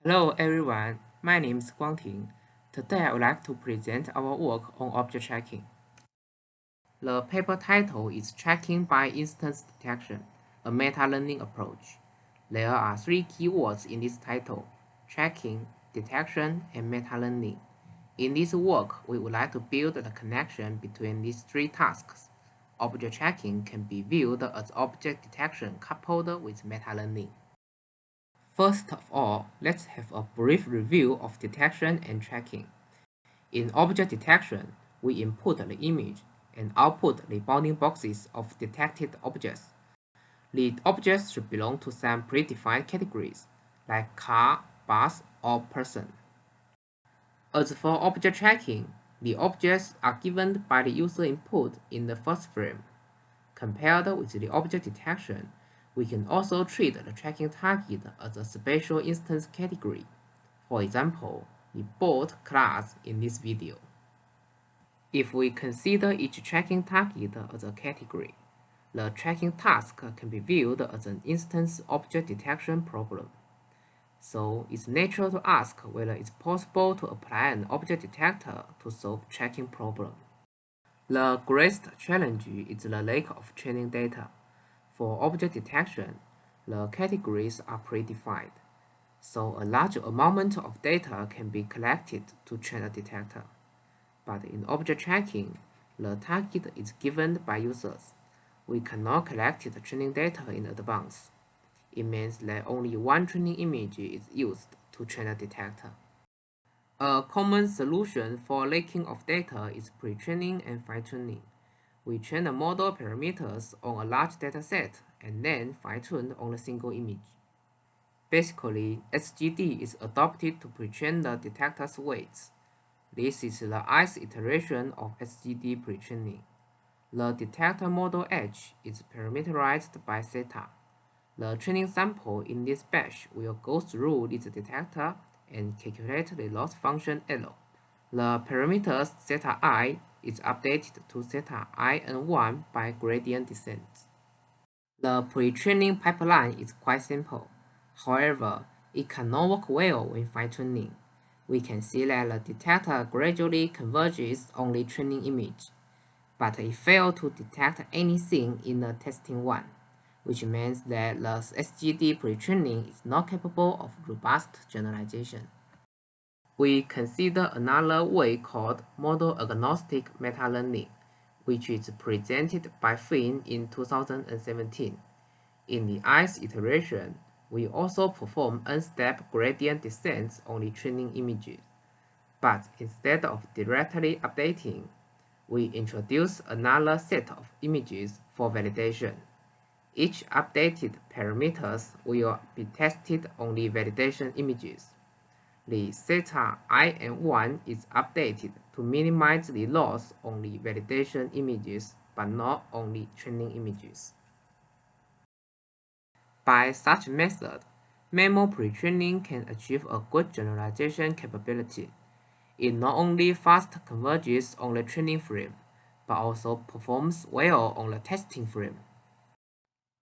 Hello everyone, my name is Guangting. Today I would like to present our work on object tracking. The paper title is Tracking by Instance Detection, a Meta-Learning Approach. There are three keywords in this title: tracking, detection, and meta-learning. In this work, we would like to build the connection between these three tasks. Object tracking can be viewed as object detection coupled with meta-learning. First of all, let's have a brief review of detection and tracking. In object detection, we input the image and output the bounding boxes of detected objects. The objects should belong to some predefined categories, like car, bus, or person. As for object tracking, the objects are given by the user input in the first frame. Compared with the object detection, we can also treat the tracking target as a special instance category. For example, the boat class in this video. If we consider each tracking target as a category, the tracking task can be viewed as an instance object detection problem. So it's natural to ask whether it's possible to apply an object detector to solve tracking problem. The greatest challenge is the lack of training data. For object detection, the categories are predefined, so a large amount of data can be collected to train a detector. But in object tracking, the target is given by users. We cannot collect the training data in advance. It means that only one training image is used to train a detector. A common solution for lacking of data is pre-training and fine-tuning. We train the model parameters on a large dataset and then fine-tune on a single image. Basically, SGD is adopted to pre-train the detector's weights. This is the ith iteration of SGD Pretraining. The detector model H is parameterized by theta. The training sample in this batch will go through this detector and calculate the loss function L. The parameters theta I is updated to theta in1 by gradient descent. The pre-training pipeline is quite simple. However, it cannot work well when fine-tuning. We can see that the detector gradually converges on the training image, but it failed to detect anything in the testing one, which means that the SGD pre-training is not capable of robust generalization. We consider another way called Model-Agnostic Meta-Learning, which is presented by Finn in 2017. In the ith iteration, we also perform n-step gradient descents on the training images. But instead of directly updating, we introduce another set of images for validation. Each updated parameters will be tested on the validation images. The theta in1 is updated to minimize the loss on the validation images but not on the training images. By such method, MAML pre-training can achieve a good generalization capability. It not only fast converges on the training frame, but also performs well on the testing frame.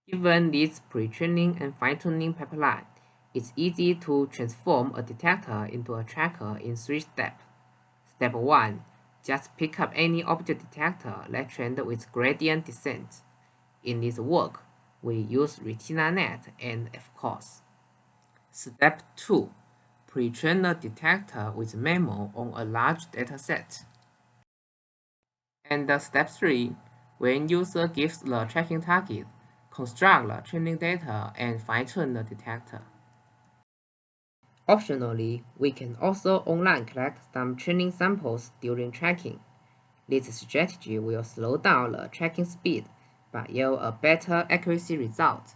Given this pre-training and fine-tuning pipeline, it's easy to transform a detector into a tracker in 3 steps. Step 1. Just pick up any object detector that trained with gradient descent. In this work, we use RetinaNet and FCOS. Step 2. Pre-train the detector with MAML on a large dataset. And step 3. When user gives the tracking target, construct the training data and fine-tune the detector. Optionally, we can also online collect some training samples during tracking. This strategy will slow down the tracking speed but yield a better accuracy result.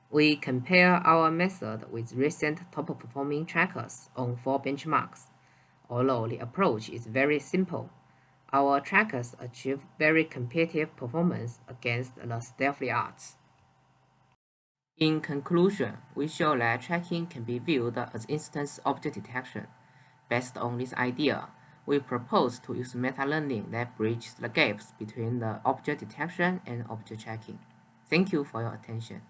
We compare our method with recent top-performing trackers on 4 benchmarks. Although the approach is very simple, our trackers achieve very competitive performance against the state-of-the-art. In conclusion, we show that tracking can be viewed as instance object detection. Based on this idea, we propose to use meta-learning that bridges the gaps between the object detection and object tracking. Thank you for your attention.